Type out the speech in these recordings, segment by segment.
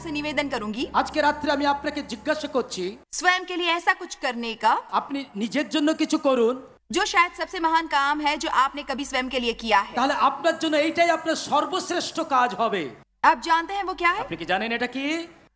आपसे निवेदन करूंगी আজকে রাত্রে আমি আপনাকে জিজ্ঞাসা করছি स्वयं के लिए ऐसा कुछ करने का আপনি নিজের জন্য কিছু করুন जो शायद सबसे महान काम है जो आपने कभी स्वयं के लिए किया है। তাহলে আপনার জন্য এইটাই আপনার সর্বশ্রেষ্ঠ কাজ হবে। आप जानते हैं वो क्या है? আপনি কি জানেন এটা কি?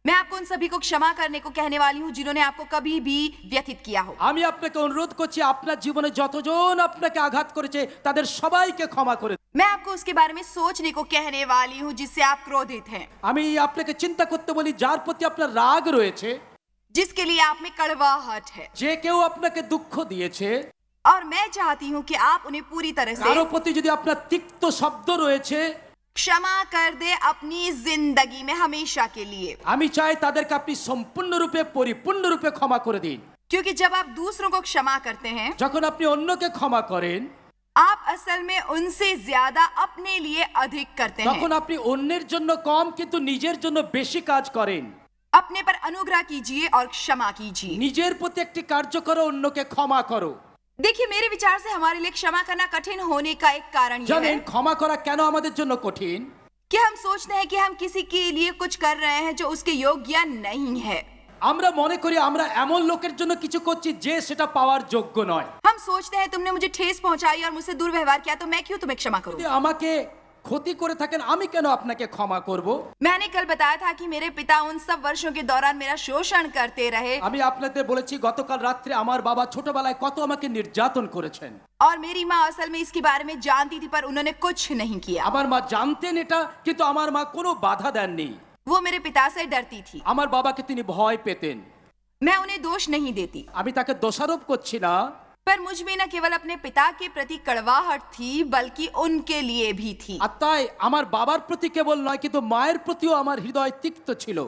मैं आपको उन सभी को क्षमा करने को कहने वाली हूँ जिन्होंने आपको कभी भी व्यथित किया हो। আমি আপনাকে অনুরোধ করছি আপনার জীবনে যতজন আপনাকে আঘাত করেছে তাদের সবাইকে ক্ষমা করে দিন। मैं आपको उसके बारे में सोचने को कहने वाली हूँ जिससे आप क्रोधित हैं, আমি আপনাকে চিন্তা করতে বলি যার প্রতি আপনার রাগ রয়েছে, जिसके लिए आप में कड़वाहट है, যে কেউ আপনাকে দুঃখ দিয়েছে, और मैं चाहती हूँ कि आप उन्हें पूरी तरह से কারো প্রতি যদি আপনার তিক্ত শব্দ রয়েছে क्षमा कर दे अपनी जिंदगी में हमेशा के लिए। আমি চাই তাদেরকে আপনি সম্পূর্ণরূপে পরিপূর্ণরূপে ক্ষমা করে দিন। क्योंकि जब आप दूसरों को क्षमा करते हैं যখন আপনি অন্যকে ক্ষমা করেন आप असल में उनसे ज्यादा अपने लिए अधिक करते हैं। তখন আপনি অন্যের জন্য কম কিন্তু নিজের জন্য বেশি কাজ করেন। अपने पर अनुग्रह कीजिए और क्षमा कीजिए। নিজের প্রতি একটি কার্য করো, অন্যকে ক্ষমা করো। देखिए मेरे विचार से हमारे लिए क्षमा करना कठिन होने का एक कारण यह জানেন है ক্ষমা করা কেন আমাদের জন্য কঠিন? कि हम सोचते हैं कि हम किसी के लिए कुछ कर रहे हैं जो उसके योग्य नहीं है। আমরা মনে করি আমরা এমন লোকের জন্য কিছু করছি যে সেটা পাওয়ার যোগ্য নয়। हम सोचते हैं तुमने मुझे ठेस पहुंचाई और मुझसे दुर्व्यवहार किया तो मैं क्यों तुम्हें क्षमा যদি करूं? আমাকে ক্ষতি করে থাকেন আমি কেন আপনাকে ক্ষমা করব? मैंने कल बताया था कि मेरे पिता उन सब वर्षों के दौरान मेरा शोषण करते रहे আমি আপনাদের বলেছি গতকাল রাত্রে আমার বাবা ছোটবেলায় কত আমাকে নির্যাতন করেছেন। और मेरी माँ असल में इसके बारे में जानती थी पर उन्होंने कुछ नहीं किया। আমার মা জানতেন এটা কিন্তু আমার মা কোনো বাধা দেননি। वो मेरे पिता से डरती थी। আমার বাবাকে তিনি ভয় পেতেন। मैं उन्हें दोष नहीं देती আমি তাকে দোষারোপ করছি না, पर मुझ में न केवल अपने पिता के प्रति कड़वाहट थी बल्कि उनके लिए भी थी। আর তাই আমার বাবার প্রতি কেবল নয় কিন্তু মায়ের প্রতিও আমার হৃদয় তিক্ত ছিল।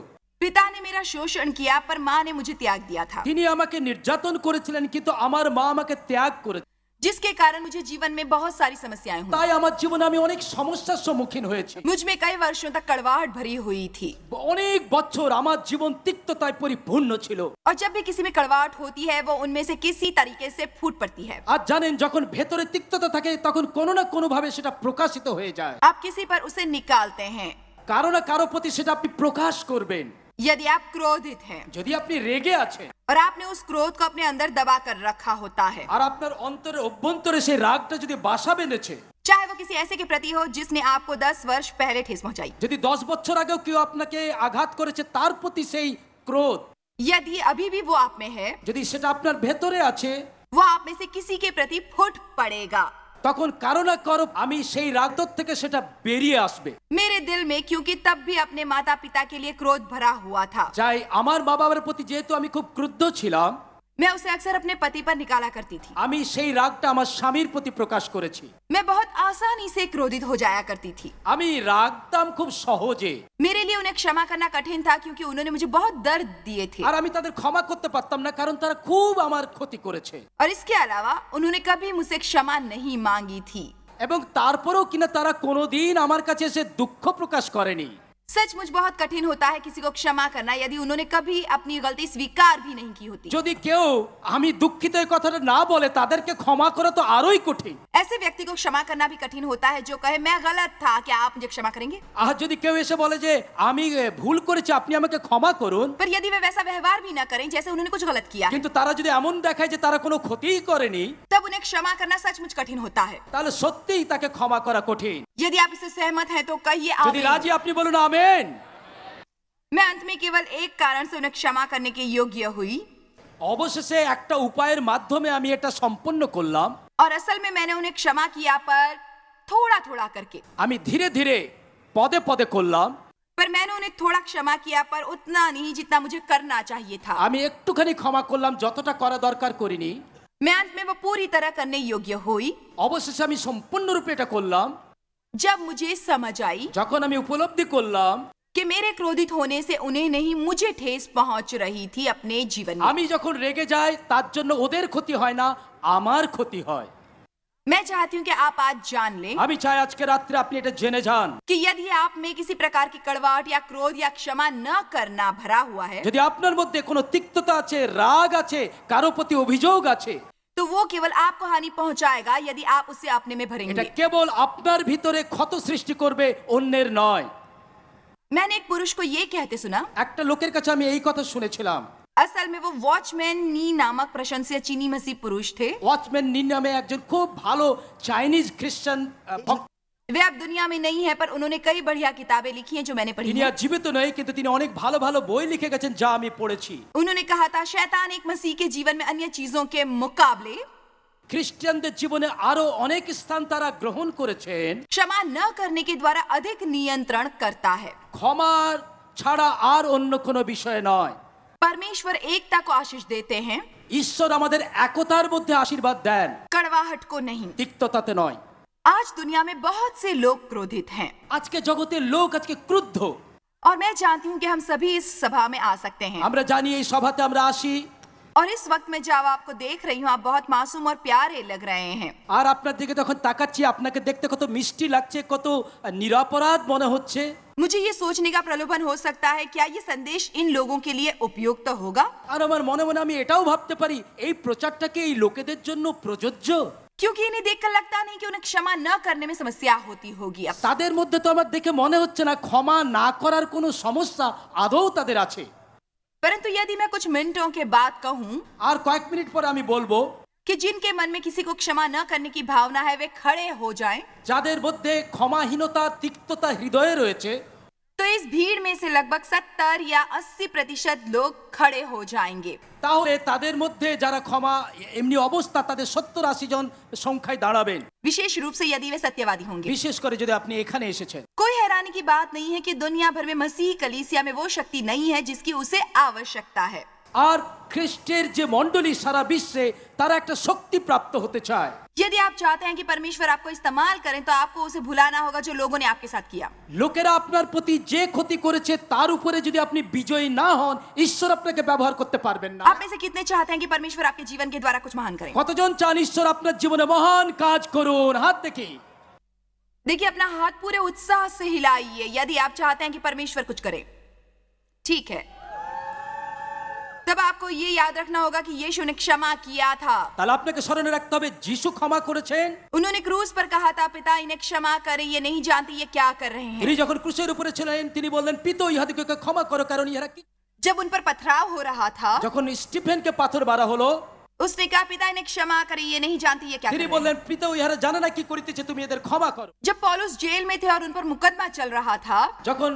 पिता ने मेरा शोषण किया पर माँ ने मुझे त्याग दिया था, তিনি আমাকে নির্যাতন করেছিলেন কিন্তু আমার মা আমাকে ত্যাগ করেছেন। जिसके कारण मुझे जीवन में बहुत सारी समस्याएं हुई। তাই আমার জীবনে আমি অনেক সমস্যার সম্মুখীন হয়েছি। मुझ में कई वर्षों तक कड़वाहट भरी हुई थी অনেক বছর আমার জীবন তিক্ততায় পরিপূর্ণ ছিল। और जब भी किसी में कड़वाहट होती है वो उनमें से किसी तरीके से फूट पड़ती है। আর জানেন যখন ভেতরে তিক্ততা থাকে তখন কোনো না কোনো ভাবে সেটা প্রকাশিত হয়ে যায়। आप किसी पर उसे निकालते हैं। কারো না কারো প্রতি সেটা আপনি প্রকাশ করবেন। यदि आप क्रोधित हैं যদি আপনি রেগে আছেন और आपने उस क्रोध को अपने अंदर दबा कर रखा होता है, আর আপনার অন্তরে অভ্যন্তরে সেই রাগটা যদি বাসা বেঁধেছে, चाहे वो किसी ऐसे के प्रति हो जिसने आपको 10 वर्ष पहले ठेस पहुंचाई, যদি 10 বছর আগেও কেউ আপনাকে আঘাত করেছে তার প্রতি সেই ক্রোধ यदि अभी भी वो आप में है যদি সেটা আপনার ভেতরে আছে वो आप में से किसी के प्रति फूट पड़ेगा। তখন কারো না কারো আমি সেই রাগ থেকে সেটা বেরিয়ে আসবে। मेरे दिल में क्योंकि तब भी अपने माता पिता के लिए क्रोध भरा हुआ था, যাই আমার মা বাবার প্রতি যেহেতু আমি খুব ক্রুদ্ধ ছিলাম मैं उसे अक्सर अपने पति पर निकाला करती थी। আমি সেই রাগটা আমার স্বামীর প্রতি প্রকাশ করেছি। मैं बहुत आसानी से क्रोधित हो जाया करती थी। আমি রাগতাম খুব সহজে। मेरे लिए उन्हें क्षमा करना कठिन था क्योंकि उन्होंने मुझे बहुत दर्द दिए थे আর আমি তাদের ক্ষমা করতে পারতাম না কারণ তারা খুব আমার ক্ষতি করেছে। और इसके अलावा उन्होंने कभी मुझसे क्षमा नहीं मांगी थी। এবং তারপরেও কিনা তারা কোনোদিন আমার কাছে এসে দুঃখ প্রকাশ করেনি। सचमुच बहुत कठिन होता है किसी को क्षमा करना यदि उन्होंने कभी अपनी गलती स्वीकार भी नहीं की होती। যদি কেউ আমি দুঃখিত এই কথাটা না বলে তাদেরকে ক্ষমা করা তো আরোই কঠিন। ऐसे व्यक्ति को क्षमा करना भी कठिन होता है जो कहे मैं गलत था, क्या आप मुझे क्षमा करेंगे? আর যদি কেউ এসে বলে যে আমি ভুল করেছি আপনি আমাকে ক্ষমা করুন, पर यदि वे वैसा व्यवहार भी न करें जैसे उन्होंने कुछ गलत किया है, কিন্তু তারা যদি এমন দেখায় যে তারা কোনো ক্ষতিই করেনি तब उन्हें क्षमा करना सचमुच कठिन होता है। তাহলে সত্যিই তাকে ক্ষমা করা কঠিন। यदि आप इससे सहमत हैं तो कहिए যদি आमीन। রাজি আপনি বলুন আমেন। मैं अंत में केवल एक कारण से उन्हें क्षमा करने के योग्य हुई অবশেষে একটা উপায়ের মাধ্যমে আমি এটা সম্পন্ন করলাম। और असल में मैंने उन्हें क्षमा किया पर थोड़ा थोड़ा करके। আমি ধীরে ধীরে পদে পদে করলাম। पर मैंने उन्हें थोड़ा क्षमा किया पर उतना नहीं जितना मुझे करना चाहिए था। আমি একটুখানি ক্ষমা করলাম, যতটা করা দরকার করিনি। मैं अंत में वो पूरी तरह करने योग्य हुई অবশেষে আমি সম্পূর্ণরূপে এটা করলাম जब मुझे समझ आई যখন আমি উপলব্ধি করলাম कि मेरे क्रोधित होने से उन्हें नहीं मुझे ठेस पहुंच रही थी अपने जीवन में। আমি যখন রেগে যাই তার জন্য ওদের ক্ষতি হয় না, আমার ক্ষতি হয়। मैं चाहती हूँ कि आप आज जान लें আমি চাই আজকে রাত্রে আপনি এটা জেনে যান कि यदि आप में किसी प्रकार की कड़वाहट या क्रोध या क्षमा न करना भरा हुआ है যদি আপনার মধ্যে কোনো তিক্ততা আছে, রাগ আছে, কারো প্রতি অভিযোগ আছে, तो वो केवल आपको हानि पहुंचाएगा यदि आप उसे अपने में এটা भरेंगे। কেবল আপনার ভিতরে ক্ষত সৃষ্টি করবে, অন্যের নয়। मैंने एक पुरुष को ये कहते सुना, একটা লোকের কাছে আমি এই কথা শুনেছিলাম। असल में वो वॉचमैन नी नामक प्रशंसीय चीनी मसीह पुरुष थे। ওয়াচম্যান নি নামে একজন খুব ভালো চাইনিজ খ্রিস্টান ভক্ত। वे अब दुनिया में नहीं है, पर उन्होंने कई बढ़िया किताबें लिखी हैं जो मैंने पढ़ी তিনি हैं। আর জীবিত নয়, কিন্তু তিনি অনেক ভালো ভালো বই লিখে গেছেন যা আমি পড়েছি। उन्होंने कहा था शैतान एक मसीह के जीवन में अन्य चीजों के मुकाबले খ্রিস্টানদের জীবনে আরো অনেক স্থান তারা গ্রহণ করেছেন। क्षमा न करने के द्वारा अधिक नियंत्रण करता है। ক্ষমার ছাড়া আর অন্য কোনো বিষয় নয়। परमेश्वर एकता को आशीष देते हैं, ঈশ্বর আমাদের একতার মধ্যে আশীর্বাদ দেন, कड़वाहट को नहीं। তিক্ততাতে নয়। आज दुनिया में बहुत से लोग क्रोधित हैं, আজকে জগতের লোক আজকে ক্রুদ্ধ। और मैं जानती हूँ कि हम सभी इस सभा में आ सकते हैं। আমরা জানি এই সভাতে আমরা আসি, और इस वक्त में जब आपको देख रही हूँ, आप बहुत मासूम और प्यारे लग रहे हैं। আর আপনার দিকে যখন তাকাচ্ছি আপনাকে দেখতে কত মিষ্টি লাগছে, কত নিরপরাধ মনে হচ্ছে। मुझे ये सोचने का प्रलोभन हो सकता है, क्या ये संदेश इन लोगों के लिए उपयुक्त होगा? আর আমার মনে মনে আমি এটাও ভাবতে পারি এই প্রচারটাকে এই লোকেদের জন্য প্রযোজ্য, क्योंकि इन्हें देखकर लगता नहीं कि उन्हें क्षमा न करने में समस्या होती होगी। अब তাদের মধ্যে তো আমার দেখে মনে হচ্ছে না ক্ষমা না করার কোনো সমস্যা আদৌ তাদের আছে। परंतु यदि मैं कुछ मिनटों के बाद कहूँ আর কয়েক মিনিট পরে আমি বলবো कि जिनके मन में किसी को क्षमा न करने की भावना है, वे खड़े हो जाएं, যাদের মধ্যে ক্ষমাহীনতা তিক্ততা হৃদয়ে রয়েছে, तो इस भीड़ में से लगभग 70 या 80% लोग खड़े हो जाएंगे। তাহলে তাদের মধ্যে যারা ক্ষমা এমনি অবস্থা তাদের 70-80 জন সংখ্যায় দাঁড়াবেন, विशेष रूप से यदि वे सत्यवादी होंगे। বিশেষ করে যদি আপনি এখানে এসেছেন। कोई हैरानी की बात नहीं है कि दुनिया भर में मसीह कलीसिया में वो शक्ति नहीं है जिसकी उसे आवश्यकता है। আর খ্রিস্টের যে মণ্ডলী সারা বিশ্বে তারা একটা শক্তি প্রাপ্ত হতে চায়। यदि आप चाहते हैं कि परमेश्वर आपको इस्तेमाल करें, तो आपको उसे भुलाना होगा जो लोगों ने आपके साथ किया। লোকেরা আপনার প্রতি যে ক্ষতি করেছে তার উপরে যদি আপনি বিজয়ী না হন, ঈশ্বর আপনাকে ব্যবহার করতে পারবেন না। आप में से कितने चाहते हैं कि परमेश्वर आपके जीवन के द्वारा कुछ महान करें? কতজন চান ঈশ্বর আপনার জীবনে মহান কাজ করুন? হাত দেখি। देखिए, अपना हाथ पूरे उत्साह से हिलाइए यदि आप चाहते हैं कि परमेश्वर कुछ करे। ठीक है, तब आपको ये याद रखना होगा कि यीशु ने क्षमा किया था। তাহলে আপনাকে স্মরণে রাখতে হবে যিশু ক্ষমা করেছেন। उन्होंने क्रूस पर कहा था, पिता इन्हें क्षमा करें, ये नहीं जानते ये क्या कर रहे हैं। তিনি যখন ক্রুশের উপরে ছিলেন তিনি বললেন পিতা ইহাদিগকে ক্ষমা করো কারণ ইহারা কি। जब उन पर पथराव हो रहा था, যখন স্টিফেনকে পাথর মারা হলো उसने कहा, पिता इन्हें क्षमा करें, ये नहीं जानते ये क्या कर তিনি रहे हैं। বললেন পিতা ইহারা জানে না কি করিতেছে, তুমি এদের ক্ষমা করো। जब पौलुस जेल में थे और उन पर मुकदमा चल रहा था, যখন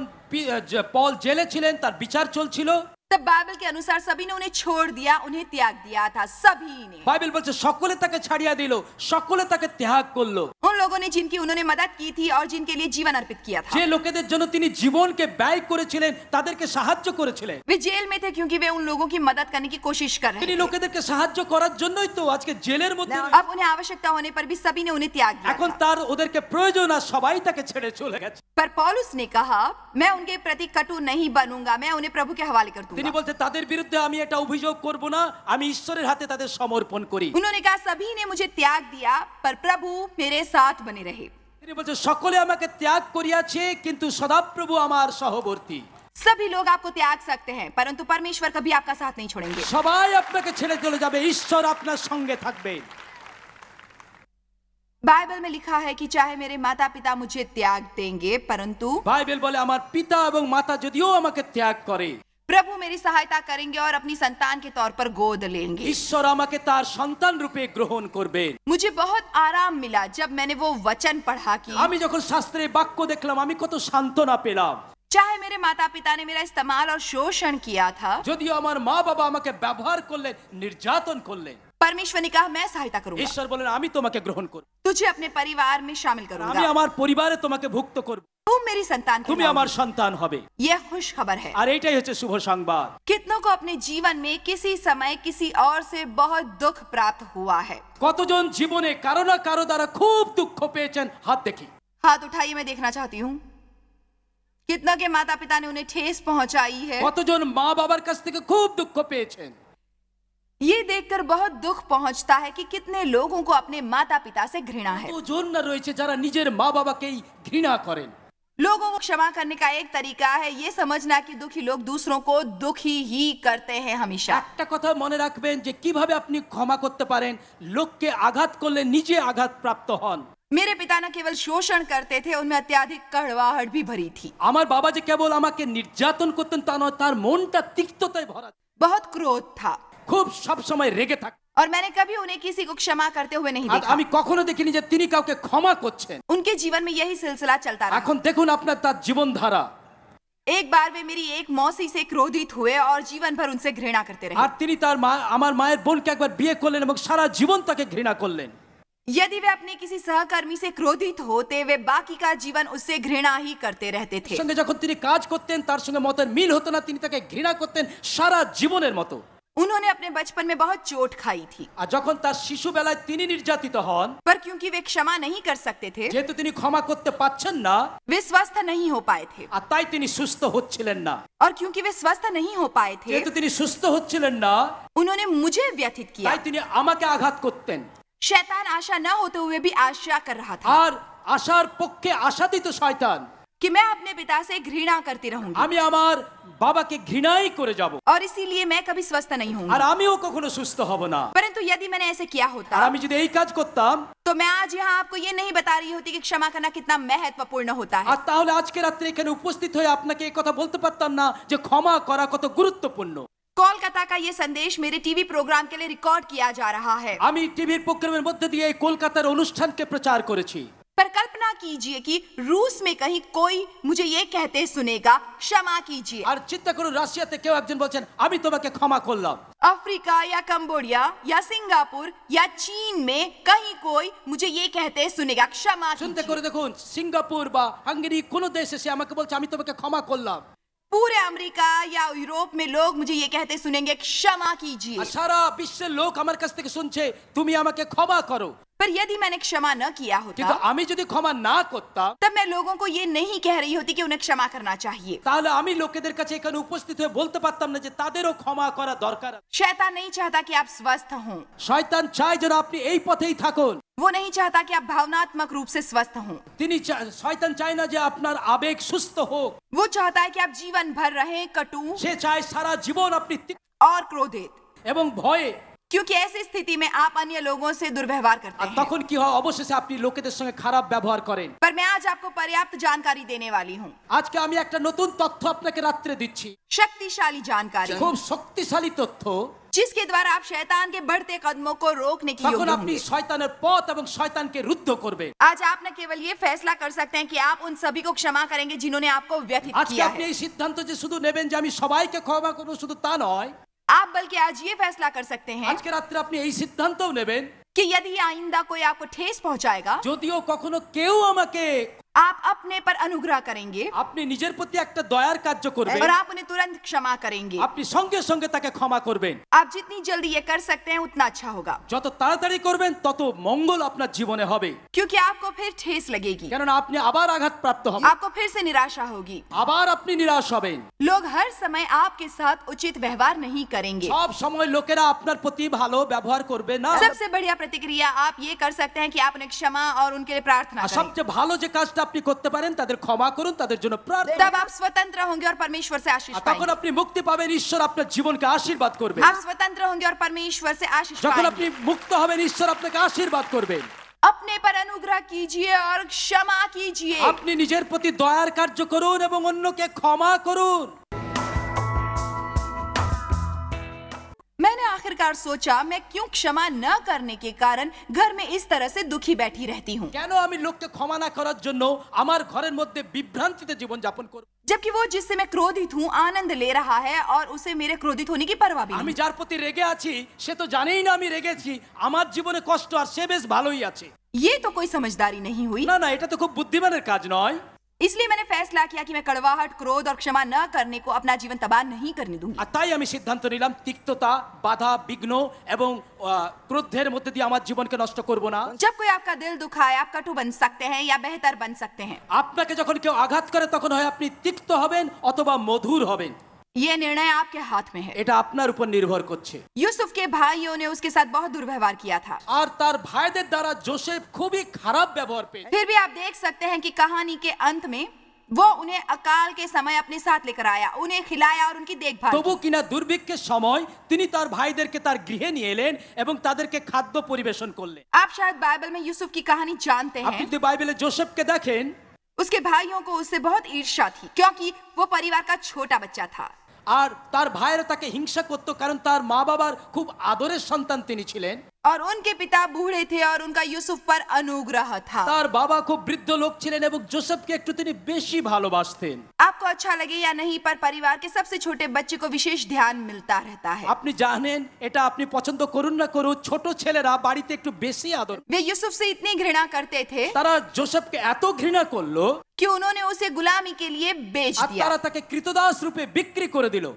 পল জেলে ছিলেন তার বিচার চলছিল, तब बाइबल के अनुसार सभी ने उन्हें छोड़ दिया, उन्हें त्याग दिया था। सभी ने, বাইবেল বলছে সকলে তাকে ছাড়িয়া দিল, সকলে তাকে ত্যাগ করলো। उन लोगों ने जिनकी उन्होंने मदद की थी और जिनके लिए जीवन अर्पित किया था। যে লোকেদের জন্য তিনি জীবনকে ব্যয় করেছিলেন তাদেরকে সাহায্য করেছিলেন। वे जेल में थे क्योंकि वे उन लोगों की मदद करने की कोशिश कर रहे তিনি थे। লোকেদেরকে সাহায্য করার জন্যই তো আজকে জেলের মধ্যে। अब उन्हें आवश्यकता होने पर भी सभी ने उन्हें त्याग दिया এখন था। তার ওদেরকে প্রয়োজন আর সবাই তাকে ছেড়ে চলে গেছে। पर पौलुस ने कहा, मैं उनके प्रति कटु नहीं बनूंगा, मैं उन्हें प्रभु के हवाले कर তিনি दूंगा। বলতে তাদের বিরুদ্ধে আমি এটা অভিযোগ করব না, আমি ঈশ্বরের হাতে তাদের সমর্পণ করি। उन्होंने कहा, सभी ने मुझे त्याग दिया, पर प्रभु मेरे साथ बने रहे। তিনি বলছে সকলে আমাকে ত্যাগ করিয়াছে কিন্তু সদাপ্রভু আমার সহবর্তী। सभी लोग आपको त्याग सकते हैं, परंतु परमेश्वर कभी आपका साथ नहीं छोड़ेंगे। সবাই আপনাকে ছেড়ে চলে যাবে, ঈশ্বর আপনার সঙ্গে থাকবে। बाइबल में लिखा है कि चाहे मेरे माता पिता मुझे त्याग देंगे, परंतु বাইবেল বলে আমার পিতা এবং মাতা যদিও আমাকে ত্যাগ করে, प्रभु मेरी सहायता करेंगे और अपनी संतान के तौर पर गोद लेंगे। ঈশ্বর আমাকে তার সন্তান রূপে গ্রহণ করবেন। मुझे बहुत आराम मिला जब मैंने वो वचन पढ़ा कि আমি যখন শাস্ত্রে বাক্য দেখলাম আমি কত সান্ত্বনা পেলাম। चाहे मेरे माता पिता ने मेरा इस्तेमाल और शोषण किया था, যদিও আমার মা বাবা আমাকে ব্যবহার করলেন, নির্যাতন করলেন, परमेश्वर ने कहा, मैं सहायता करूंगा, ঈশ্বর বলেন আমি তোমাকে গ্রহণ করব, तुझे अपने परिवार में शामिल আমি करूंगा, আমার পরিবারে তোমাকে ভুক্ত করব, तुम मेरी संतान তুমি कहलाओगे। আমার সন্তান হবে। यह खुश खबर है। আর এইটাই হচ্ছে শুভ সংবাদ। कितनों को अपने जीवन में किसी समय किसी और से बहुत दुख प्राप्त हुआ है। কতজন জীবনে কারো না কারো দ্বারা খুব দুঃখ পেয়েছেন? হাত দেখি। हाथ उठाइए, मैं देखना चाहती हूँ। कितनों के माता पिता ने उन्हें ठेस पहुंचाई है। কতজন মা বাবার কাছ থেকে খুব দুঃখ পেয়েছেন? ये देखकर बहुत दुख पहुंचता है कि कितने लोगों को अपने माता पिता से घृणा है। কতজন না রয়েছে যারা নিজের মা বাবাকেই ঘৃণা করেন। लोगों को क्षमा करने का एक तरीका है ये समझना कि दुखी लोग दूसरों को दुखी ही करते हैं हमेशा। একটা কথা মনে রাখবেন যে কিভাবে আপনি ক্ষমা করতে পারেন, লোককে আঘাত করলে নিজে আঘাত প্রাপ্ত হন। मेरे पिता न केवल शोषण करते थे, उनमें अत्यधिक कड़वाहट भी भरी थी। আমার বাবা যে কেবল আমাকে নির্যাতন করতেন তা নয়, তার মনটা তিক্ততায় ভরা, बहुत क्रोध था খুব সব সময় রেগে থাকতেন। और मैंने कभी उन्हें किसी को क्षमा करते हुए नहीं আর देखा। আমি কখনো দেখিনি যে তিনি কাউকে ক্ষমা করছেন। उनके जीवन में यही सिलसिला चलता रहा। এখন দেখুন আপনার তার জীবনধারা। एक बार वे मेरी एक मौसी से क्रोधित हुए और जीवन भर उनसे घृणा करते रहे। আর তিনি তার মা আমার মায়ের বোনকে একবার বিয়ে করলেন এবং সারা জীবন তাকে ঘৃণা করলেন। यदि वे अपने किसी सहकर्मी से क्रोधित होते, वे बाकी का जीवन उससे घृणा ही करते रहते थे। সঙ্গে যখন তিনি কাজ করতেন তার সঙ্গে মতের মিল হতো না, তিনি তাকে ঘৃণা করতেন সারা জীবনের মতো। उन्होंने अपने बचपन में बहुत चोट खाई थी, আর যখন তার শিশু বেলায় তিনি নির্যাতিত হন, पर क्योंकि वे क्षमा नहीं कर सकते थे, যেহেতু তিনি ক্ষমা করতে পারছেন না, वे स्वस्थ नहीं हो पाए थे। আর তাই তিনি সুস্থ হচ্ছিলেন না। और क्योंकि वे स्वस्थ नहीं हो पाए थे, যেহেতু তিনি সুস্থ হচ্ছিলেন না, उन्होंने मुझे व्यथित किया। তাই তিনি আমাকে আঘাত করতেন। शैतान आशा न होते हुए भी आशा कर रहा था আর আশার পক্ষে আশা দিত শয়তান कि मैं अपने पिता से घृणा करती रहूंगी আমি আমার বাবাকে ঘৃণাই করে যাব, और इसीलिए मैं कभी स्वस्थ नहीं আর हूंगी। আমিও কখনো সুস্থ হব না। परंतु यदि मैंने ऐसे किया আর होता, আমি যদি এই কাজ করতাম, तो मैं आज यहाँ आपको ये नहीं बता रही होती कि क्षमा करना कितना महत्वपूर्ण होता है। আর তাহলে আজকে রাত্রে এখানে উপস্থিত হয়ে আপনাকে এই কথা বলতে পারতাম না যে ক্ষমা করা কত গুরুত্বপূর্ণ। कोलकाता का ये संदेश मेरे टीवी प्रोग्राम के लिए रिकॉर्ड किया जा रहा है। আমি টিভির প্রোগ্রামের মধ্যে দিয়ে এই কলকাতার অনুষ্ঠানকে প্রচার করেছি। पर कल्पना कीजिए कि रूस में कहीं कोई मुझे ये कहते सुनेगा, क्षमा कीजिए। আর চিন্তা করুন রাশিয়াতে কেউ একজন বলছেন আমি তোমাকে ক্ষমা করলাম। अफ्रीका या कंबोडिया या सिंगापुर या चीन में कहीं कोई मुझे ये कहते सुनेगा, क्षमा চিন্তা कीजिए। করে দেখুন সিঙ্গাপুর বা হাঙ্গেরি কোন দেশ এসে আমাকে বলছে আমি তোমাকে ক্ষমা করলাম। पूरे अमेरिका या यूरोप में लोग मुझे ये कहते सुनेंगे, क्षमा कीजिए। আর সারা বিশ্বের লোক আমার কাছ থেকে শুনছে তুমি আমাকে ক্ষমা করো। पर यदि मैंने क्षमा न किया কিন্তু होता, আমি যদি ক্ষমা না করতাম, तब मैं लोगों को ये नहीं कह रही होती कि उन्हें क्षमा करना चाहिए। তাহলে আমি লোকেদের কাছে এখানে উপস্থিত হয়ে বলতে পারতাম না যে তাদেরও ক্ষমা করা দরকার। शैतान नहीं चाहता कि आप स्वस्थ हों, শয়তান চায় যেন আপনি এই পথেই থাকুন। वो नहीं चाहता कि आप भावनात्मक रूप से स्वस्थ हों। শয়তান চায় না যে আপনার আবেগ সুস্থ হোক। वो चाहता है कि आप जीवन भर रहें कटु সে চায় সারা জীবন আপনি और क्रोधित, এবং ভয়ে। क्योंकि ऐसी स्थिति में आप अन्य लोगों से दुर्व्यवहार करते আর हैं। তখন কি হয়, অবশেষে আপনি লোকেদের সঙ্গে খারাপ ব্যবহার করেন। पर मैं आज आपको पर्याप्त जानकारी देने वाली हूँ, আজকে আমি একটা নতুন তথ্য আপনাকে রাত্রে দিচ্ছি, शक्तिशाली जानकारी, খুব শক্তিশালী তথ্য। जिसके द्वारा आप शैतान के बढ़ते कदमों को रोकने की তখন योग्य আপনি होंगे। শয়তানের পথ এবং শয়তানকে রুদ্ধ করবেন। आज आप न केवल ये फैसला कर सकते हैं कि आप उन सभी को क्षमा करेंगे जिन्होंने आपको व्यथित আজকে किया আপনি है। এই সিদ্ধান্ত যে শুধু নেবেন যে আমি সবাইকে ক্ষমা করবো, শুধু তা নয়। आप बल्कि आज ये फैसला कर सकते हैं আজকে রাত্রে আপনি এই সিদ্ধান্তও নেবেন कि यदि आइंदा कोई आपको ठेस पहुंचाएगा, যদিও কখনো কেউ আমাকে, आप अपने पर अनुग्रह करेंगे আপনি নিজের প্রতি একটা দয়ার কার্য করবেন, और आप उन्हें तुरंत क्षमा करेंगे। আপনি সঙ্গে সঙ্গে তাকে ক্ষমা করবেন। आप जितनी जल्दी ये कर सकते हैं उतना अच्छा होगा, যত তাড়াতাড়ি করবেন তত মঙ্গল আপনার জীবনে হবে। क्योंकि आपको फिर ठेस लगेगी, কেননা আপনি আবার আঘাতপ্রাপ্ত হবেন, आपको फिर से निराशा होगी। আবার আপনি নিরাশ হবেন। लोग हर समय आपके साथ उचित व्यवहार नहीं करेंगे। সব সময় লোকেরা আপনার প্রতি ভালো ব্যবহার করবে না। सबसे बढ़िया प्रतिक्रिया आप ये कर सकते हैं कि आप उन्हें क्षमा और उनके लिए प्रार्थना আর करें। সবচেয়ে ভালো যে কাজটা আপনি করতে পারেন তাদের ক্ষমা করুন, তাদের জন্য প্রার্থনা। तब आप स्वतंत्र होंगे और परमेश्वर से आशीष আর তখন पाएंगे। আপনি মুক্তি পাবেন, ঈশ্বর আপনার জীবনকে আশীর্বাদ করবেন। आप स्वतंत्र होंगे और परमेश्वर से आशीष যখন पाएंगे। আপনি মুক্ত হবেন ঈশ্বর আপনাকে আশীর্বাদ করবেন। अपने पर अनुग्रह कीजिए और क्षमा कीजिए। আপনি নিজের প্রতি দয়ার কার্য করুন এবং অন্যকে ক্ষমা করুন। मैंने आखिरकार सोचा, मैं क्यों क्षमा न करने के कारण घर में इस तरह से दुखी बैठी रहती हूँ, কেন আমি লোককে ক্ষমা না করার জন্য আমার ঘরের মধ্যে বিভ্রান্তিতে জীবন যাপন করব। जबकि वो जिससे मैं क्रोधित हूँ आनंद ले रहा है और उसे मेरे क्रोधित होने की परवाह भी আমি नहीं। যার প্রতি রেগে আছি সে তো জানেই না আমি রেগেছি, আমার জীবনে কষ্ট আর সে বেশ ভালোই আছে। ये तो कोई समझदारी नहीं हुई। না না, এটা তো খুব বুদ্ধিমানের কাজ নয়। इसलिए मैंने फैसला किया कि मैं कड़वाहट, क्रोध और क्षमा न करने को अपना जीवन तबाह नहीं करने दूंगी। আর তাই আমি সিদ্ধান্ত নিলাম তিক্ততা, বাধা, বিঘ্ন এবং ক্রোধের মধ্যে দিয়ে আমার জীবনকে নষ্ট করব না। जब कोई आपका दिल दुखाए, आप कटु बन सकते हैं या बेहतर बन सकते हैं। আপনাকে যখন কেউ আঘাত করে তখন হয় আপনি তিক্ত হবেন অথবা মধুর হবেন। ये निर्णय आपके हाथ में है। এটা আপনার উপর নির্ভর করছে। यूसुफ के भाइयों ने उसके साथ बहुत दुर्व्यवहार किया था, আর তার ভাইদের দ্বারা যোসেফ খুবই খারাপ ব্যবহার পেয়েছে। फिर भी आप देख सकते हैं कि कहानी के अंत में वो उन्हें अकाल के समय अपने साथ लेकर आया, उन्हें खिलाया और उनकी देखभाल তবু की। কিনা দুর্ভিক্ষের সময় তিনি তার ভাইদেরকে তার গৃহে নিয়ে এলেন এবং তাদেরকে খাদ্য পরিবেশন করলেন। आप शायद बाइबल में यूसुफ की कहानी जानते আপনি हैं। যদি বাইবেলে जोसेफকে দেখেন, उसके भाइयों को उससे बहुत ईर्ष्या थी क्योंकि वो परिवार का छोटा बच्चा था। আর তার ভাইয়েরা তাকে হিংসা করত, কারণ তার মা বাবার খুব আদরের সন্তান তিনি ছিলেন। और उनके पिता बूढ़े थे और उनका यूसुफ पर अनुग्रह था। তার বাবা খুব বৃদ্ধ লোক ছিলেন এবং जोसेफকে একটু তিনি বেশি ভালোবাসতেন। आपको अच्छा लगे या नहीं, पर परिवार के सबसे छोटे बच्चे को विशेष ध्यान मिलता रहता है। আপনি জানেন, এটা আপনি পছন্দ করুন না করুন, ছোট ছেলেরা বাড়িতে একটু বেশি আদর। वे यूसुफ से इतनी घृणा करते थे তারা जोसेफকে এত ঘৃণা করলো कि उन्होंने उसे गुलामी के लिए बेच আর दिया তারা তাকে কৃতদাস রূপে বিক্রি করে দিল।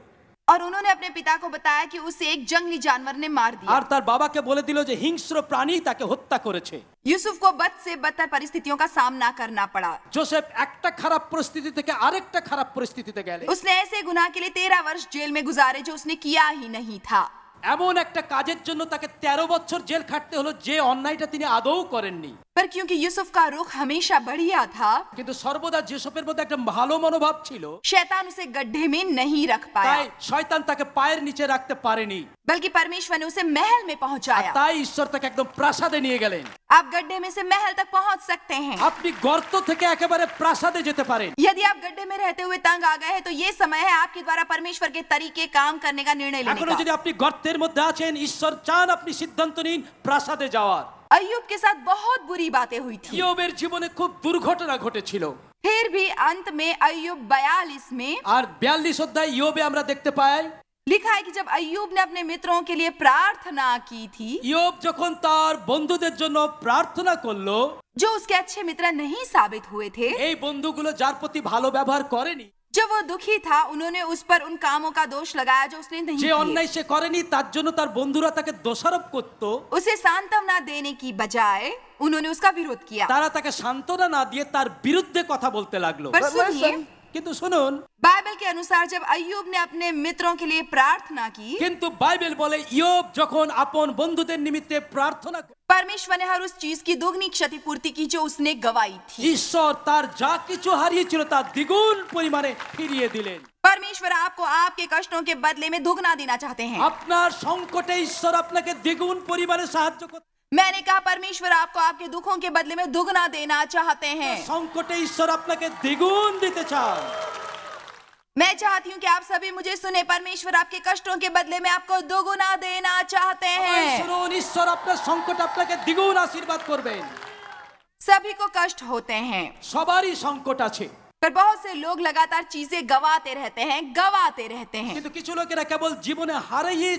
और उन्होंने अपने पिता को बताया कि उसे एक जंगली जानवर ने मार दिया। আর তার বাবাকে বলে দিল যে হিংস্র প্রাণী তাকে হত্যা করেছে। यूसुफ को बद से बदतर परिस्थितियों का सामना करना पड़ा। जोसेफ একটা খারাপ পরিস্থিতি থেকে আরেকটা খারাপ পরিস্থিতিতে গেলেন। उसने ऐसे गुनाह के लिए 13 वर्ष जेल में गुजारे जो उसने किया ही नहीं था। এমন একটা কাজের জন্য তাকে 13 বছর জেল খাটতে হলো যে অন্যায়টা তিনি আদৌ করেননি। पर क्योंकि यूसुफ का रुख हमेशा बढ़िया था, কিন্তু সর্বদা जोसेफের মধ্যে একটা ভালো মনোভাব ছিল, शैतान उसे गड्ढे में नहीं रख पाया, তাই শয়তান তাকে পায়ের নিচে রাখতে পারেনি। बल्कि परमेश्वर ने उसे महल में আর पहुंचाया। তাই ঈশ্বর তাকে একদম প্রাসাদে নিয়ে গেলেন। आप गड्ढे में से महल तक पहुंच सकते हैं। আপনি গর্ত থেকে একেবারে প্রাসাদে যেতে পারেন। यदि आप गड्ढे में रहते हुए तंग आ गए हैं तो ये समय है आपके द्वारा परमेश्वर के तरीके काम करने का निर्णय लेने এখনো का। যদি আপনি গর্তের মধ্যে আছেন, ঈশ্বর চান আপনি সিদ্ধান্ত নিন প্রাসাদে যাওয়ার। अय्यूब के साथ बहुत बुरी बातें हुई थी, ইয়োবের জীবনে খুব দুর্ঘটনা ঘটেছিল। फिर भी अंत में अय्यूब 42 में আর 42 অধ্যায় ইয়োবে আমরা দেখতে পাই, लिखा है कि जब अय्यूब ने अपने मित्रों के लिए प्रार्थना की थी, ইয়োব যখন তার বন্ধুদের জন্য প্রার্থনা করলো, जो उसके अच्छे मित्र नहीं साबित हुए थे, এই বন্ধুগুলো যার প্রতি ভালো ব্যবহার করেনি, जब वो दुखी था उन्होंने उस पर उन कामों का दोष लगाया जो उसने नहीं যে किए। অন্যায় সে করেনি তার জন্য তার বন্ধুরা তাকে দোষারোপ করত। उसे सांत्वना देने की बजाय उन्होंने उसका विरोध किया। তারা তাকে সান্ত্বনা না দিয়ে তার বিরুদ্ধে কথা বলতে লাগলো। पर सुनिए, কিন্তু শুনুন, बाइबल के अनुसार जब अय्यूब ने अपने मित्रों के लिए प्रार्थना की, কিন্তু বাইবেল বলে ইয়োব যখন আপন বন্ধুদের নিমিত্তে প্রার্থনা করে, परमेश्वर ने हर उस चीज की दोगुनी क्षतिपूर्ति की जो उसने गवाई थी। ঈশ্বর তার যা কিছু হারিয়েছিল তার দ্বিগুণ পরিমাণে ফিরিয়ে দিলেন। परमेश्वर आपको आपके कष्टों के बदले में दुगना देना चाहते हैं। আপনার সংকটে ঈশ্বর আপনাকে দ্বিগুণ পরিমাণে সাহায্য করতে, मैंने कहा परमेश्वर आपको आपके दुखों के बदले में दुगना देना चाहते हैं। সংকটে ঈশ্বর আপনাকে দ্বিগুণ দিতে চান। मैं चाहती हूँ कि आप सभी मुझे सुने, परमेश्वर आपके कष्टों के बदले में आपको दुगुना देना चाहते हैं। শুনুন, ঈশ্বর আপনার সংকট আপনাকে দ্বিগুণ আশীর্বাদ করবেন। सभी को कष्ट होते हैं, সবারই সংকট আছে, पर बहुत से लोग लगातार चीजें गवाते रहते हैं। কিন্তু কিছু লোকেরা কেবল জীবনে হারিয়েই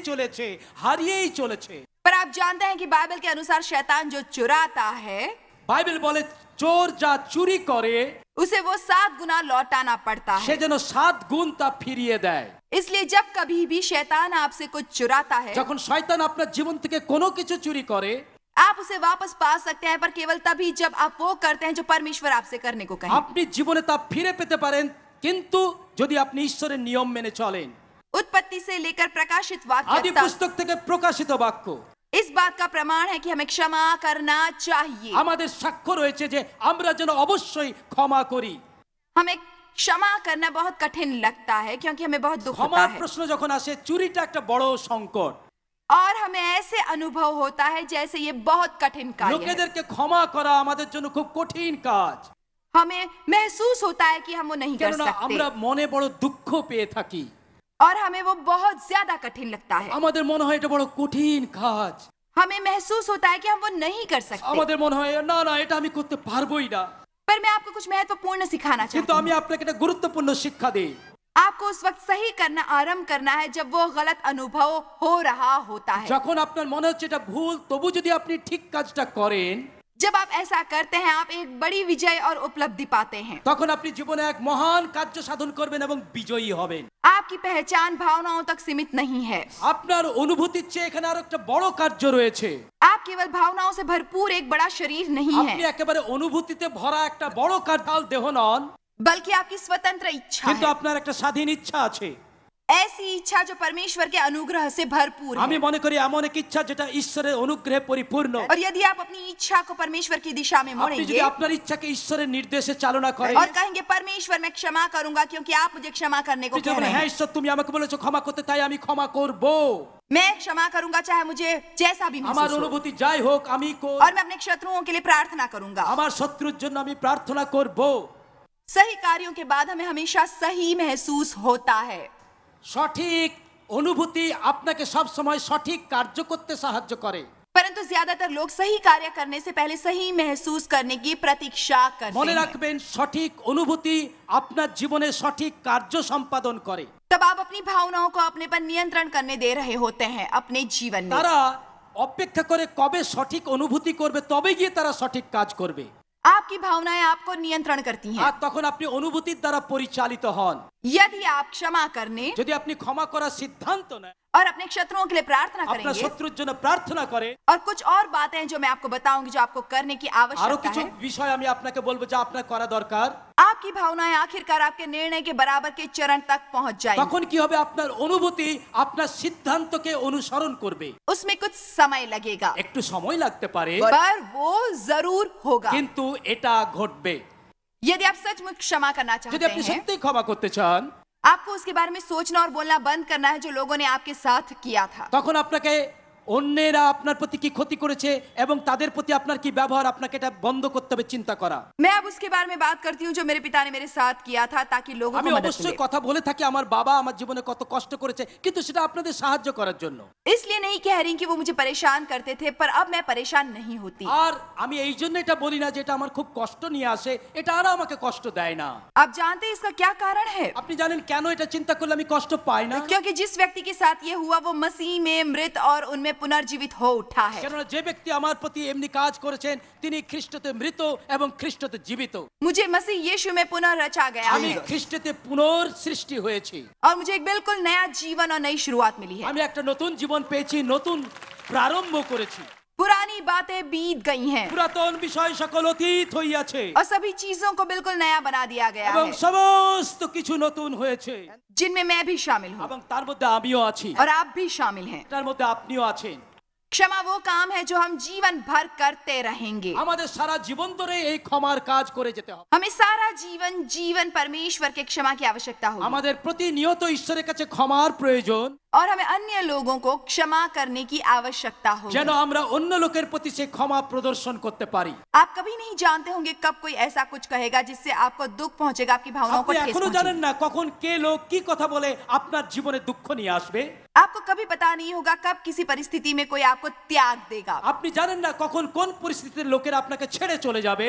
চলেছে। पर आप जानते हैं कि बाइबल के अनुसार शैतान जो चुराता है বাইবেল বলে চোর যা চুরি করে उसे वो 7 गुना लौटाना पड़ता সে है। যেন 7 গুণ তা ফিরিয়ে দেয়। इसलिए जब कभी भी शैतान आपसे कुछ चुराता है, যখন শয়তান আপনার জীবন থেকে কোনো কিছু চুরি করে, आप उसे वापस पा सकते हैं, पर केवल तभी जब आप वो करते हैं जो परमेश्वर आपसे करने को कहे। আপনি জীবনে তা ফিরে পেতে পারেন, কিন্তু যদি আপনি ঈশ্বরের নিয়ম মেনে চলেন। उत्पत्ति से लेकर प्रकाशित আদি वाक्य तक পুস্তক থেকে প্রকাশিত বাক্য इस बात का प्रमाण है कि हमें क्षमा करना चाहिए। আমাদের সাক্ষ্য রয়েছে যে আমরা যেন অবশ্যই ক্ষমা করি। हमें क्षमा करना बहुत कठिन लगता है क्योंकि हमें बहुत दुख होता ক্ষমার है প্রশ্ন যখন আসে, চুরিটা একটা বড় সংকট। और हमें ऐसे अनुभव होता है जैसे ये बहुत कठिन कार्य है। লোকেদেরকে ক্ষমা করা আমাদের জন্য খুব কঠিন কাজ। हमें महसूस होता है कि हम वो नहीं कर কেননা सकते আমরা মনে বড় দুঃখ পেয়ে থাকি। और हमें वो बहुत ज्यादा कठिन लगता है। আমাদের মনে হয় এটা বড় কঠিন কাজ। हमें महसूस होता है कि हम वो नहीं कर सकते। আমাদের মনে হয় না না এটা আমি করতে পারবোই না। पर मैं आपको कुछ महत्वपूर्ण सिखाना কিন্তু चाहती আমি हूँ। আপনাকে একটা গুরুত্বপূর্ণ শিক্ষা দেই। आपको उस वक्त सही करना आरंभ करना है जब वो गलत अनुभव हो रहा होता है। যখন আপনার মনে হচ্ছে এটা ভুল, তবু যদি আপনি ঠিক কাজটা করেন, जब आप ऐसा करते हैं आप एक बड़ी विजय और उपलब्धि पाते हैं। তখন আপনি জীবনে এক মহান কার্য সাধন করবেন এবং বিজয়ী হবেন। आपकी पहचान भावनाओं तक सीमित नहीं है। আপনার অনুভূতির চেয়ে এখানে আরো একটা বড় কার্য রয়েছে। आप केवल भावनाओं से भरपूर एक बड़ा शरीर नहीं আপনি है, একেবারে অনুভূতিতে ভরা একটা বড় কার্যাল দেহ নন, बल्कि आपकी स्वतंत्र इच्छा কিন্তু है। আপনার একটা স্বাধীন ইচ্ছা আছে। ऐसी इच्छा जो परमेश्वर के अनुग्रह से भरपूर আমি है। মনে করি এমন এক ইচ্ছা যেটা ঈশ্বরের অনুগ্রহে পরিপূর্ণ। और यदि आप अपनी इच्छा को परमेश्वर की दिशा में আপনি যদি मोड़ेंगे আপনার ইচ্ছাকে ঈশ্বরের নির্দেশে চালনা করেন, और कहेंगे परमेश्वर मैं क्षमा करूंगा क्योंकि आप मुझे क्षमा करने को আপনি कह যদি रहे হ্যাঁ हैं, ঈশ্বর তুমি আমাকে বলেছো ক্ষমা করতে, তাই আমি ক্ষমা করব। मैं क्षमा करूंगा चाहे मुझे जैसा भी আমার महसूस हो, অনুভূতি যাই হোক আমি और मैं अपने शत्रुओं के लिए प्रार्थना करूंगा। আমার শত্রুর জন্য আমি প্রার্থনা করব। सही कार्यों के बाद हमें हमेशा सही महसूस होता है। সঠিক অনুভূতি আপনাকে সব সময় সঠিক কার্য করতে সাহায্য করে। परंतु ज्यादातर लोग सही कार्य करने से पहले सही महसूस करने की प्रतीक्षा करते মনে हैं। রাখবেন সঠিক অনুভূতি আপনার জীবনে সঠিক কার্য সম্পাদন করে। तब आप अपनी भावनाओं को अपने पर नियंत्रण करने दे रहे होते हैं अपने जीवन में। তারা অপেক্ষা করে কবে সঠিক অনুভূতি করবে, তবে গিয়ে তারা সঠিক কাজ করবে। आपकी भावनाएं आपको नियंत्रण करती हैं। আর তখন আপনি অনুভূতির দ্বারা পরিচালিত হন। यदि आप क्षमा करने যদি আপনি ক্ষমা করার সিদ্ধান্ত নেন, और अपने शत्रुओं के लिए प्रार्थना আপনার करेंगे, শত্রুর জন্য প্রার্থনা করে, और कुछ और बातें हैं जो मैं आपको बताऊंगी जो आपको करने की আরো आवश्यकता কিছু है, বিষয় আমি আপনাকে বলবো যা আপনার করা দরকার। आपकी भावनाएं आखिरकार आपके निर्णय के बराबर के चरण तक पहुंच जाएंगी। তখন কি হবে, আপনার অনুভূতি আপনার সিদ্ধান্তকে অনুসরণ করবে। उसमें कुछ समय लगेगा একটু সময় লাগতে পারে, पर वो जरूर होगा। কিন্তু এটা ঘটবে। यदि आप सचमुच क्षमा करना যদি चाहते আপনি हैं, সত্যিই ক্ষমা করতে চান, आपको उसके बारे में सोचना और बोलना बंद करना है जो लोगों ने आपके साथ किया था। তখন আপনাকে অন্যেরা আপনার প্রতি কি ক্ষতি করেছে এবং তাদের প্রতি আপনার কি ব্যবহার, আপনাকে এটা বন্ধ করতে হবে চিন্তা করা। मैं अब उसके बारे में बात करती हूँ जो मेरे पिता ने मेरे साथ किया था ताकि लोगों আমি को मदद অবশ্যই मिले। কথা বলে থাকি আমার বাবা আমার জীবনে কত কষ্ট করেছে, কিন্তু সেটা আপনাদের সাহায্য করার জন্য। इसलिए नहीं कह रही कि वो मुझे परेशान करते थे, पर अब मैं परेशान नहीं होती। আর আমি এই জন্য এটা বলি না যে এটা আমার খুব কষ্ট নিয়ে আসে, এটা আর আমাকে কষ্ট দেয় না। आप जानते हैं इसका क्या कारण है? আপনি জানেন কেন এটা চিন্তা করলে আমি কষ্ট পাই না? क्योंकि जिस व्यक्ति के साथ ये हुआ वो मसीह में मृत और उनमें पुनर्जीवित हो उठा है। কেননা যে ব্যক্তি আমার প্রতি এমনি কাজ করেছেন তিনি খ্রিস্টতে মৃত এবং খ্রিস্টতে জীবিত। मुझे मसीह यीशु में पुनः रचा गया আমি है খ্রিস্টতে পুনঃসৃষ্টি হয়েছি। और मुझे एक बिल्कुल नया जीवन और नई शुरुआत मिली है। আমি একটা নতুন জীবন পেয়েছি, নতুন প্রারম্ভ করেছি। पुरानी बातें बीत गई हैं পুরাতন বিষয় সকল অতীত হইয়াছে और सभी चीजों को बिल्कुल नया बना दिया गया এবং है, সমস্ত কিছু নতুন হয়েছে जिनमें मैं भी शामिल हूँ এবং তার মধ্যে আমিও আছি, और आप भी शामिल हैं। তার মধ্যে আপনিও আছেন। क्षमा वो काम है जो हम जीवन भर करते रहेंगे। আমাদের সারা জীবন ধরে এই ক্ষমার কাজ করে যেতে হবে। हमें सारा जीवन परमेश्वर के क्षमा की आवश्यकता होगी আমাদের প্রতিনিয়ত ঈশ্বরের কাছে ক্ষমার প্রয়োজন, और हमें अन्य लोगों को क्षमा करने की आवश्यकता होगी। যেন আমরা অন্য লোকের প্রতি সে ক্ষমা প্রদর্শন করতে পারি। आप कभी नहीं जानते होंगे कब कोई ऐसा कुछ कहेगा जिससे आपको दुख पहुंचेगा, आपकी भावनाओं को আপনি ठेस এখনো पहुंचेगी। জানেন না কখন কে লোক কি কথা বলে আপনার জীবনে দুঃখ নিয়ে আসবে। आपको कभी पता नहीं होगा कब किसी परिस्थिति में कोई आपको त्याग देगा। আপনি জানেন না কখন কোন পরিস্থিতিতে লোকেরা আপনাকে ছেড়ে চলে যাবে।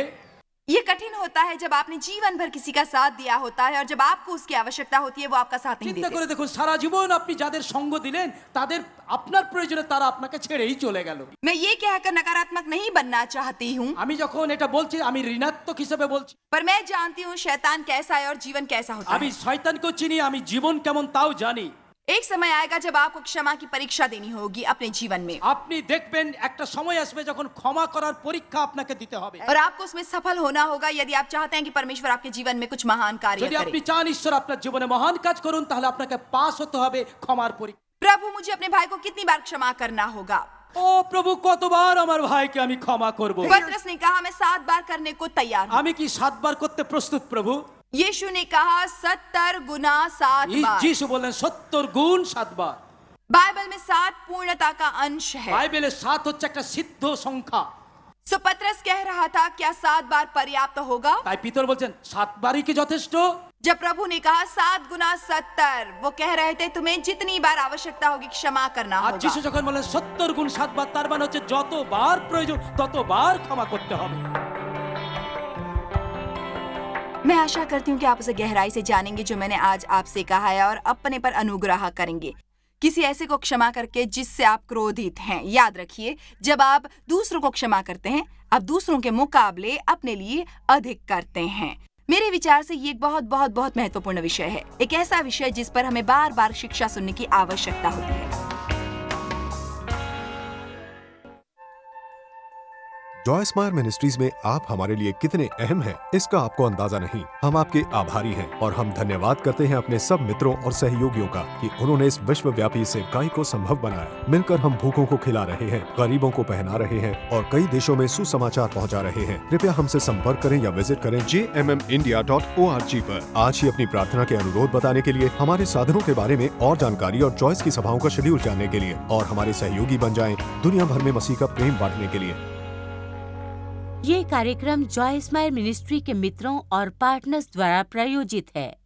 ये कठिन होता है जब आपने जीवन भर किसी का साथ दिया होता है और जब आपको उसकी आवश्यकता होती है वो आपका साथ नहीं চিন্তা देते। করে দেখুন সারা জীবন আপনি যাদের সঙ্গ দিলেন তাদের আপনার প্রয়োজনে তারা আপনাকে ছেড়েই চলে গেল। मैं ये कहकर नकारात्मक नहीं बनना चाहती हूँ, আমি যখন এটা বলছি আমি ঋণাত্মক হিসেবে বলছি। पर मैं जानती हूँ शैतान कैसा है और जीवन कैसा होता আমি है। শয়তানকেও চিনি, আমি জীবন কেমন তাও জানি। एक समय आएगा जब आपको क्षमा की परीक्षा देनी होगी अपने जीवन में, আপনি দেখবেন একটা সময় আসবে যখন ক্ষমা করার পরীক্ষা আপনাকে দিতে হবে। और आपको उसमें सफल होना होगा यदि आप चाहते हैं कि परमेश्वर आपके जीवन में कुछ महान कार्य যদি আপনি करे। চান ঈশ্বর আপনার জীবনে মহান কাজ করুন তাহলে আপনাকে পাস হতে হবে ক্ষমার পরীক্ষা। प्रभु मुझे अपने भाई को कितनी बार क्षमा करना होगा? ও প্রভু কতবার আমার ভাইকে আমি ক্ষমা করব? पतरस ने कहा मैं 7 बार करने को तैयार हूँ। আমি কি 7 বার করতে প্রস্তুত প্রভু? यीशु ने कहा 70 गुना 7 बार। যিশু বললেন 70 গুণ 7 বার। बाइबल में 7 पूर्णता का अंश है। বাইবেলে 7 হচ্ছে একটা সিদ্ধ সংখ্যা। सो पतरस कह रहा था क्या 7 बार पर्याप्त होगा? তাই পিতর বলছেন 7 বারই কি যথেষ্ট? जब प्रभु ने कहा 7 गुना 70, वो कह रहे थे तुम्हें जितनी बार आवश्यकता होगी क्षमा करना আর যিশু होगा। যখন বললেন 70 গুণ 7 বার, তার মানে হচ্ছে যতবার প্রয়োজন ততবার ক্ষমা করতে হবে। मैं आशा करती हूँ कि आप उसे गहराई से जानेंगे जो मैंने आज आपसे कहा है और अपने पर अनुग्रह करेंगे, किसी ऐसे को क्षमा करके जिससे आप क्रोधित हैं। याद रखिए, जब आप दूसरों को क्षमा करते हैं आप दूसरों के मुकाबले अपने लिए अधिक करते हैं। मेरे विचार से ये एक बहुत बहुत बहुत महत्वपूर्ण विषय है, एक ऐसा विषय जिस पर हमें बार बार शिक्षा सुनने की आवश्यकता होती है। जॉय स्माइल मिनिस्ट्रीज में आप हमारे लिए कितने अहम हैं, इसका आपको अंदाजा नहीं। हम आपके आभारी हैं और हम धन्यवाद करते हैं अपने सब मित्रों और सहयोगियों का कि उन्होंने इस विश्वव्यापी सेवकाई को संभव बनाया। मिलकर हम भूखों को खिला रहे हैं, गरीबों को पहना रहे हैं और कई देशों में सुसमाचार पहुंचा रहे हैं। कृपया हमसे संपर्क करें या विजिट करें jmmindia.org पर। आज ही अपनी प्रार्थना के अनुरोध बताने के लिए, हमारे साधनों के बारे में और जानकारी और जॉयस की सभाओं का शेड्यूल जानने के लिए और हमारे सहयोगी बन जाएं दुनिया भर में मसीह का प्रेम बांटने के लिए। ये कार्यक्रम जॉय स्माइल मिनिस्ट्री के मित्रों और पार्टनर्स द्वारा प्रायोजित है।